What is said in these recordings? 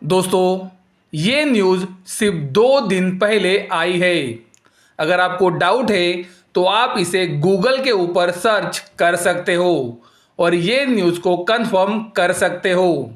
दोस्तों, ये न्यूज़ सिर्फ 2 दिन पहले आई है। अगर आपको डाउट है तो आप इसे गूगल के ऊपर सर्च कर सकते हो और ये न्यूज़ को कंफर्म कर सकते हो।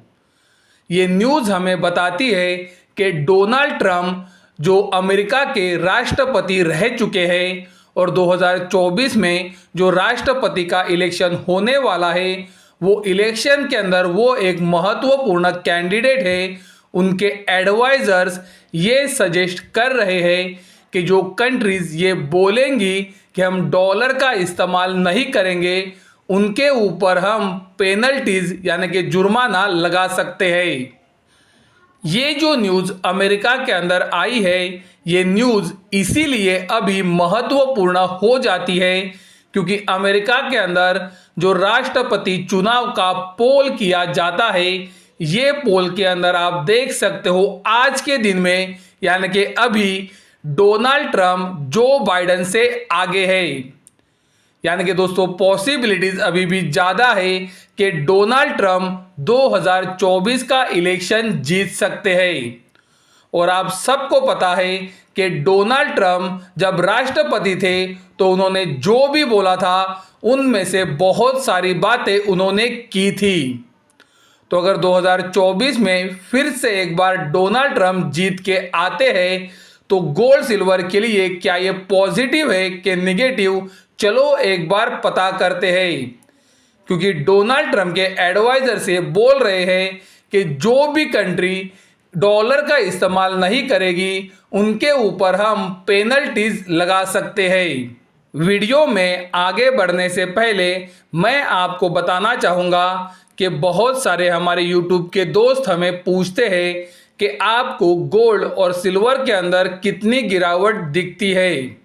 ये न्यूज़ हमें बताती है कि डोनाल्ड ट्रंप जो अमेरिका के राष्ट्रपति रह चुके हैं और 2024 में जो राष्ट्रपति का इलेक्शन होने वाला है, वो इलेक्शन के अंदर वो एक महत्वपूर्ण कैंडिडेट है। उनके एडवाइजर्स ये सजेस्ट कर रहे हैं कि जो कंट्रीज ये बोलेंगी कि हम डॉलर का इस्तेमाल नहीं करेंगे, उनके ऊपर हम पेनल्टीज यानी कि जुर्माना लगा सकते हैं। ये जो न्यूज़ अमेरिका के अंदर आई है, ये न्यूज़ इसीलिए अभी महत्वपूर्ण हो जाती है क्योंकि अमेरिका के अंदर जो राष्ट्रपति चुनाव का पोल किया जाता है, ये पोल के अंदर आप देख सकते हो आज के दिन में यानी कि अभी डोनाल्ड ट्रंप जो बाइडेन से आगे है। यानी कि दोस्तों पॉसिबिलिटीज अभी भी ज़्यादा है कि डोनाल्ड ट्रंप 2024 का इलेक्शन जीत सकते हैं। और आप सबको पता है कि डोनाल्ड ट्रंप जब राष्ट्रपति थे तो उन्होंने जो भी बोला था उनमें से बहुत सारी बातें उन्होंने की थी। तो अगर 2024 में फिर से एक बार डोनाल्ड ट्रंप जीत के आते हैं तो गोल्ड सिल्वर के लिए क्या ये पॉजिटिव है कि निगेटिव, चलो एक बार पता करते हैं। क्योंकि डोनाल्ड ट्रंप के एडवाइजर से बोल रहे हैं कि जो भी कंट्री डॉलर का इस्तेमाल नहीं करेगी उनके ऊपर हम पेनल्टीज लगा सकते हैं। वीडियो में आगे बढ़ने से पहले मैं आपको बताना चाहूँगा कि बहुत सारे हमारे YouTube के दोस्त हमें पूछते हैं कि आपको गोल्ड और सिल्वर के अंदर कितनी गिरावट दिखती है।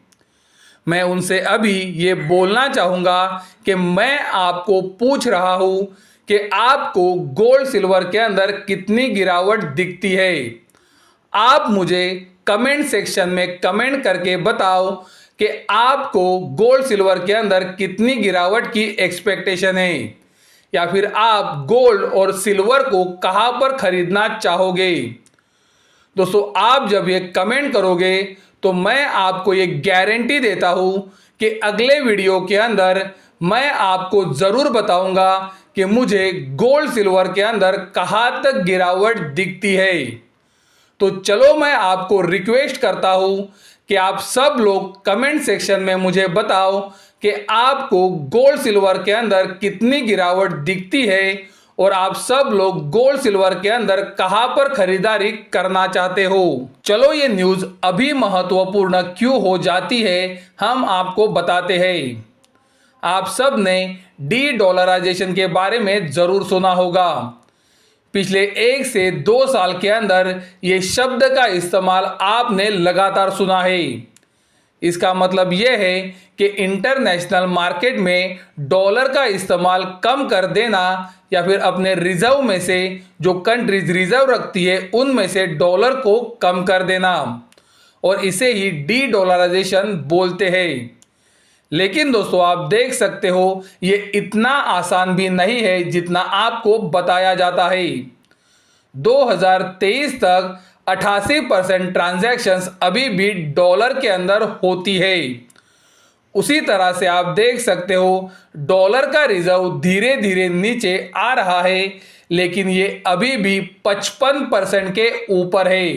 मैं उनसे अभी ये बोलना चाहूँगा कि मैं आपको पूछ रहा हूँ कि आपको गोल्ड सिल्वर के अंदर कितनी गिरावट दिखती है। आप मुझे कमेंट सेक्शन में कमेंट करके बताओ कि आपको गोल्ड सिल्वर के अंदर कितनी गिरावट की एक्सपेक्टेशन है, या फिर आप गोल्ड और सिल्वर को कहाँ पर खरीदना चाहोगे। दोस्तों, आप जब ये कमेंट करोगे तो मैं आपको ये गारंटी देता हूँ कि अगले वीडियो के अंदर मैं आपको ज़रूर बताऊंगा कि मुझे गोल्ड सिल्वर के अंदर कहाँ तक गिरावट दिखती है। तो चलो मैं आपको रिक्वेस्ट करता हूँ कि आप सब लोग कमेंट सेक्शन में मुझे बताओ कि आपको गोल्ड सिल्वर के अंदर कितनी गिरावट दिखती है और आप सब लोग गोल्ड सिल्वर के अंदर कहां पर खरीदारी करना चाहते हो। चलो ये न्यूज़ अभी महत्वपूर्ण क्यों हो जाती है हम आपको बताते हैं। आप सब ने डी डॉलराइजेशन के बारे में ज़रूर सुना होगा। पिछले 1 से 2 साल के अंदर ये शब्द का इस्तेमाल आपने लगातार सुना है। इसका मतलब यह है कि इंटरनेशनल मार्केट में डॉलर का इस्तेमाल कम कर देना या फिर अपने रिजर्व में से जो कंट्रीज रिजर्व रखती है उनमें से डॉलर को कम कर देना, और इसे ही डी डॉलराइजेशन बोलते हैं। लेकिन दोस्तों आप देख सकते हो ये इतना आसान भी नहीं है जितना आपको बताया जाता है। 2023 तक 88% ट्रांजैक्शंस अभी भी डॉलर के अंदर होती है। उसी तरह से आप देख सकते हो डॉलर का रिजर्व धीरे धीरे नीचे आ रहा है, लेकिन ये अभी भी 55% के ऊपर है।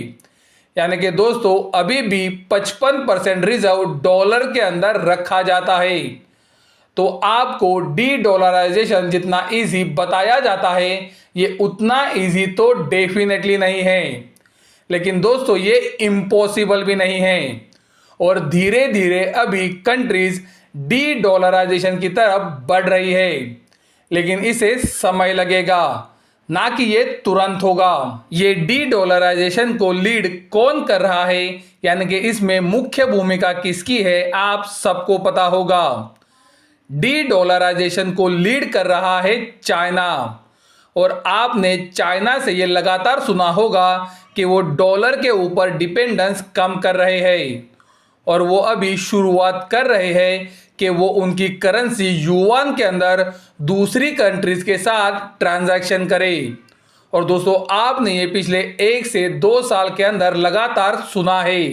यानी कि दोस्तों अभी भी 55% रिजर्व डॉलर के अंदर रखा जाता है। तो आपको डी डॉलराइजेशन जितना इजी बताया जाता है ये उतना इजी तो डेफिनेटली नहीं है, लेकिन दोस्तों ये इम्पॉसिबल भी नहीं है। और धीरे धीरे अभी कंट्रीज डी डॉलराइजेशन की तरफ बढ़ रही है, लेकिन इसे समय लगेगा, ना कि ये तुरंत होगा। ये डी डॉलराइजेशन को लीड कौन कर रहा है, यानी कि इसमें मुख्य भूमिका किसकी है, आप सबको पता होगा। डी डॉलराइजेशन को लीड कर रहा है चाइना। और आपने चाइना से ये लगातार सुना होगा कि वो डॉलर के ऊपर डिपेंडेंस कम कर रहे हैं और वो अभी शुरुआत कर रहे हैं कि वो उनकी करेंसी युआन के अंदर दूसरी कंट्रीज के साथ ट्रांजैक्शन करे। और दोस्तों आपने ये पिछले 1 से 2 साल के अंदर लगातार सुना है।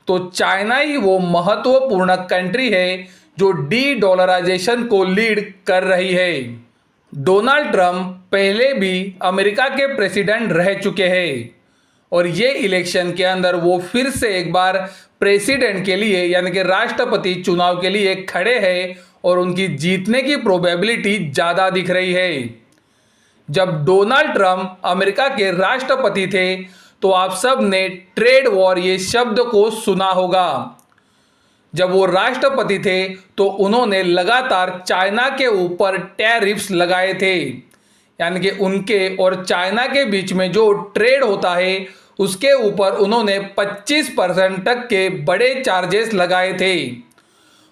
तो चाइना ही वो महत्वपूर्ण कंट्री है जो डी डॉलराइजेशन को लीड कर रही है। डोनाल्ड ट्रंप पहले भी अमेरिका के प्रेसिडेंट रह चुके हैं और ये इलेक्शन के अंदर वो फिर से एक बार प्रेसिडेंट के लिए यानी कि राष्ट्रपति चुनाव के लिए खड़े हैं और उनकी जीतने की प्रोबेबिलिटी ज़्यादा दिख रही है। जब डोनाल्ड ट्रंप अमेरिका के राष्ट्रपति थे तो आप सब ने ट्रेड वॉर ये शब्द को सुना होगा। जब वो राष्ट्रपति थे तो उन्होंने लगातार चाइना के ऊपर टैरिफ्स लगाए थे, यानी कि उनके और चाइना के बीच में जो ट्रेड होता है उसके ऊपर उन्होंने 25% तक के बड़े चार्जेस लगाए थे।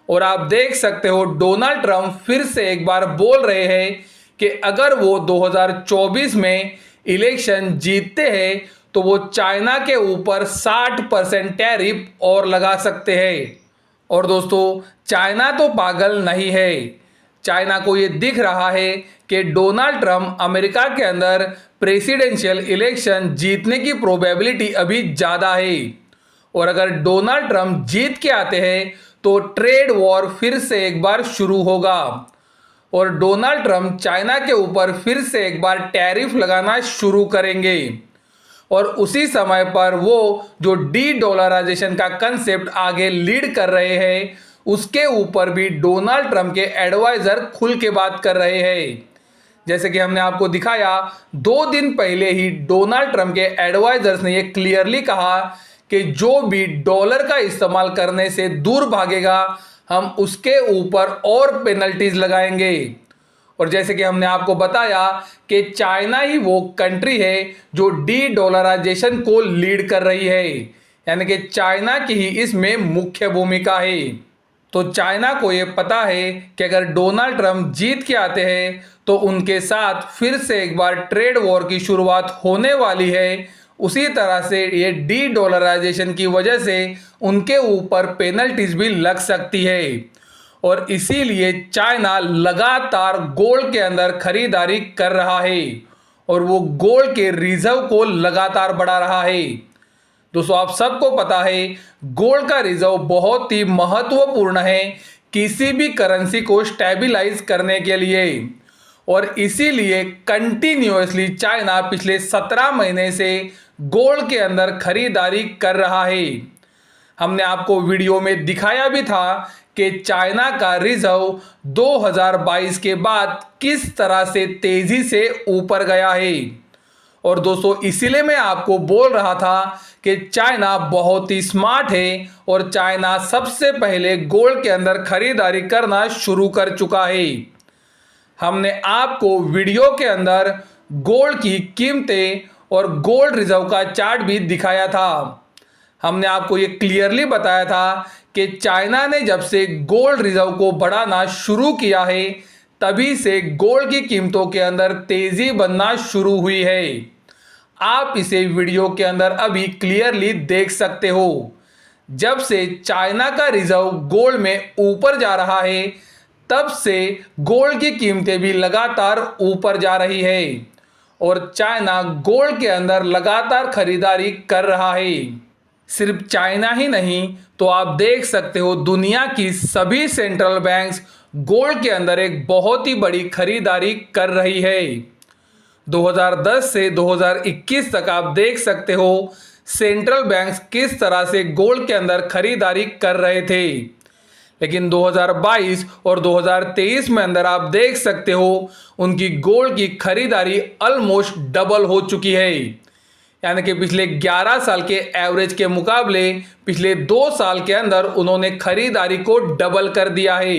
और आप देख सकते हो डोनाल्ड ट्रंप फिर से एक बार बोल रहे हैं कि अगर वो 2024 में इलेक्शन जीतते हैं तो वो चाइना के ऊपर 60% टैरिफ और लगा सकते हैं। और दोस्तों चाइना तो पागल नहीं है। चाइना को ये दिख रहा है कि डोनाल्ड ट्रंप अमेरिका के अंदर प्रेसिडेंशियल इलेक्शन जीतने की प्रोबेबिलिटी अभी ज़्यादा है और अगर डोनाल्ड ट्रंप जीत के आते हैं तो ट्रेड वॉर फिर से एक बार शुरू होगा और डोनाल्ड ट्रंप चाइना के ऊपर फिर से एक बार टैरिफ लगाना शुरू करेंगे और उसी समय पर वो जो डी डॉलराइजेशन का कंसेप्ट आगे लीड कर रहे हैं उसके ऊपर भी डोनाल्ड ट्रंप के एडवाइज़र खुल के बात कर रहे हैं। जैसे कि हमने आपको दिखाया 2 दिन पहले ही डोनाल्ड ट्रंप के एडवाइज़र्स ने ये क्लियरली कहा कि जो भी डॉलर का इस्तेमाल करने से दूर भागेगा हम उसके ऊपर और पेनल्टीज लगाएंगे। और जैसे कि हमने आपको बताया कि चाइना ही वो कंट्री है जो डी डॉलराइजेशन को लीड कर रही है, यानी कि चाइना की ही इसमें मुख्य भूमिका है। तो चाइना को ये पता है कि अगर डोनाल्ड ट्रंप जीत के आते हैं तो उनके साथ फिर से एक बार ट्रेड वॉर की शुरुआत होने वाली है। उसी तरह से ये डी डॉलराइजेशन की वजह से उनके ऊपर पेनल्टीज भी लग सकती है और इसीलिए चाइना लगातार गोल्ड के अंदर खरीदारी कर रहा है और वो गोल्ड के रिजर्व को लगातार बढ़ा रहा है। दोस्तों आप सबको पता है गोल्ड का रिजर्व बहुत ही महत्वपूर्ण है किसी भी करेंसी को स्टेबलाइज करने के लिए और इसीलिए कंटिन्यूअसली चाइना पिछले 17 महीने से गोल्ड के अंदर खरीदारी कर रहा है। हमने आपको वीडियो में दिखाया भी था कि चाइना का रिजर्व 2022 के बाद किस तरह से तेजी से ऊपर गया है और दोस्तों इसीलिए मैं आपको बोल रहा था कि चाइना बहुत ही स्मार्ट है और चाइना सबसे पहले गोल्ड के अंदर खरीदारी करना शुरू कर चुका है। हमने आपको वीडियो के अंदर गोल्ड की कीमतें और गोल्ड रिजर्व का चार्ट भी दिखाया था। हमने आपको ये क्लियरली बताया था कि चाइना ने जब से गोल्ड रिजर्व को बढ़ाना शुरू किया है तभी से गोल्ड की कीमतों के अंदर तेजी बनना शुरू हुई है। आप इसे वीडियो के अंदर अभी क्लियरली देख सकते हो। जब से चाइना का रिजर्व गोल्ड में ऊपर जा रहा है तब से गोल्ड की कीमतें भी लगातार ऊपर जा रही है और चाइना गोल्ड के अंदर लगातार खरीदारी कर रहा है। सिर्फ चाइना ही नहीं तो आप देख सकते हो दुनिया की सभी सेंट्रल बैंक्स गोल्ड के अंदर एक बहुत ही बड़ी खरीदारी कर रही है। 2010 से 2021 तक आप देख सकते हो सेंट्रल बैंक्स किस तरह से गोल्ड के अंदर खरीदारी कर रहे थे, लेकिन 2022 और 2023 में अंदर आप देख सकते हो उनकी गोल्ड की खरीदारी ऑलमोस्ट डबल हो चुकी है, यानी कि पिछले 11 साल के एवरेज के मुकाबले पिछले 2 साल के अंदर उन्होंने खरीदारी को डबल कर दिया है।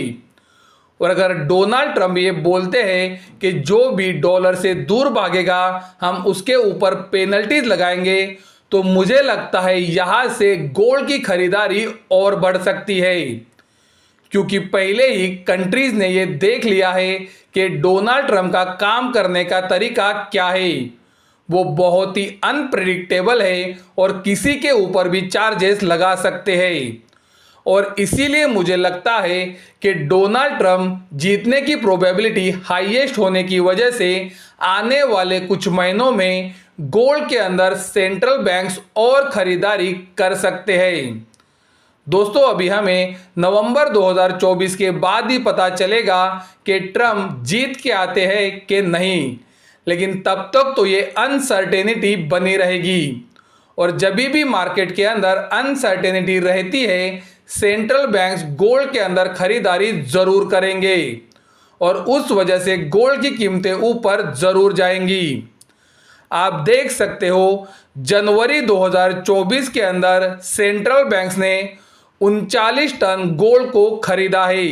और अगर डोनाल्ड ट्रंप ये बोलते हैं कि जो भी डॉलर से दूर भागेगा हम उसके ऊपर पेनल्टीज लगाएंगे तो मुझे लगता है यहाँ से गोल्ड की खरीदारी और बढ़ सकती है, क्योंकि पहले ही कंट्रीज ने ये देख लिया है कि डोनाल्ड ट्रंप का काम करने का तरीका क्या है। वो बहुत ही अनप्रेडिक्टेबल है और किसी के ऊपर भी चार्जेस लगा सकते हैं और इसीलिए मुझे लगता है कि डोनाल्ड ट्रंप जीतने की प्रोबेबिलिटी हाईएस्ट होने की वजह से आने वाले कुछ महीनों में गोल्ड के अंदर सेंट्रल बैंक्स और खरीदारी कर सकते हैं। दोस्तों अभी हमें नवंबर 2024 के बाद ही पता चलेगा कि ट्रम्प जीत के आते हैं कि नहीं, लेकिन तब तक तो ये अनसर्टेनिटी बनी रहेगी। और जब भी मार्केट के अंदर अनसर्टेनिटी रहती है, सेंट्रल बैंक्स गोल्ड के अंदर खरीदारी जरूर करेंगे और उस वजह से गोल्ड की कीमतें ऊपर जरूर जाएंगी। आप देख सकते हो जनवरी 2024 के अंदर सेंट्रल बैंक्स ने 39 टन गोल्ड को खरीदा है।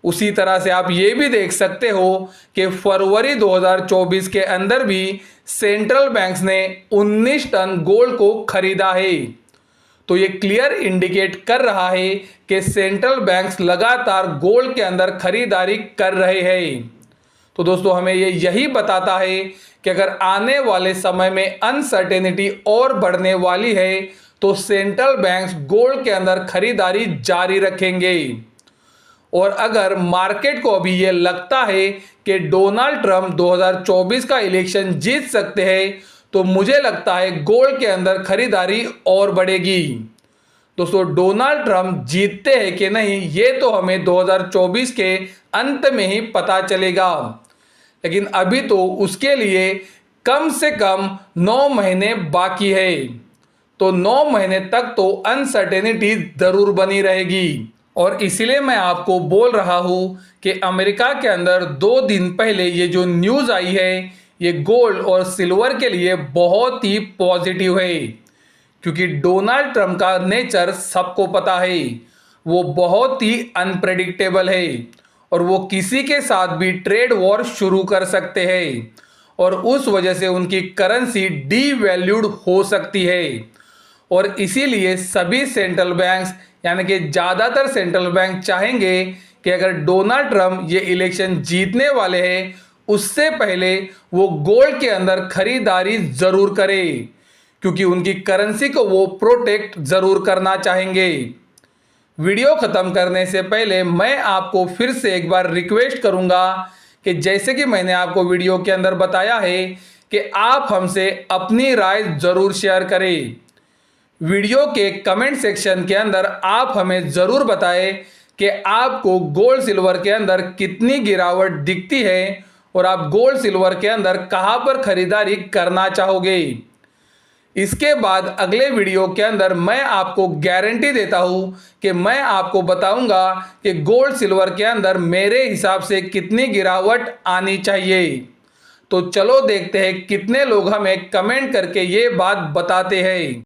उसी तरह से आप ये भी देख सकते हो कि फरवरी 2024 के अंदर भी सेंट्रल बैंक्स ने 19 टन गोल्ड को खरीदा है। तो ये क्लियर इंडिकेट कर रहा है कि सेंट्रल बैंक्स लगातार गोल्ड के अंदर खरीदारी कर रहे हैं। तो दोस्तों हमें ये यही बताता है कि अगर आने वाले समय में अनसर्टेनिटी और बढ़ने वाली है तो सेंट्रल बैंक्स गोल्ड के अंदर खरीदारी जारी रखेंगे। और अगर मार्केट को अभी ये लगता है कि डोनाल्ड ट्रंप 2024 का इलेक्शन जीत सकते हैं तो मुझे लगता है गोल्ड के अंदर खरीदारी और बढ़ेगी। दोस्तों डोनाल्ड ट्रंप जीतते हैं कि नहीं ये तो हमें 2024 के अंत में ही पता चलेगा, लेकिन अभी तो उसके लिए कम से कम 9 महीने बाकी है। तो 9 महीने तक तो अनसर्टेनिटी जरूर बनी रहेगी। और इसीलिए मैं आपको बोल रहा हूं कि अमेरिका के अंदर 2 दिन पहले ये जो न्यूज़ आई है ये गोल्ड और सिल्वर के लिए बहुत ही पॉजिटिव है, क्योंकि डोनाल्ड ट्रंप का नेचर सबको पता है, वो बहुत ही अनप्रेडिक्टेबल है और वो किसी के साथ भी ट्रेड वॉर शुरू कर सकते हैं और उस वजह से उनकी करेंसी डीवैल्यूड हो सकती है। और इसीलिए सभी सेंट्रल बैंक्स यानी कि ज़्यादातर सेंट्रल बैंक चाहेंगे कि अगर डोनाल्ड ट्रंप ये इलेक्शन जीतने वाले हैं उससे पहले वो गोल्ड के अंदर खरीदारी ज़रूर करें, क्योंकि उनकी करेंसी को वो प्रोटेक्ट ज़रूर करना चाहेंगे। वीडियो ख़त्म करने से पहले मैं आपको फिर से एक बार रिक्वेस्ट करूंगा कि जैसे कि मैंने आपको वीडियो के अंदर बताया है कि आप हमसे अपनी राय ज़रूर शेयर करें। वीडियो के कमेंट सेक्शन के अंदर आप हमें ज़रूर बताएं कि आपको गोल्ड सिल्वर के अंदर कितनी गिरावट दिखती है और आप गोल्ड सिल्वर के अंदर कहां पर खरीदारी करना चाहोगे। इसके बाद अगले वीडियो के अंदर मैं आपको गारंटी देता हूं कि मैं आपको बताऊंगा कि गोल्ड सिल्वर के अंदर मेरे हिसाब से कितनी गिरावट आनी चाहिए। तो चलो देखते हैं कितने लोग हमें कमेंट करके ये बात बताते हैं।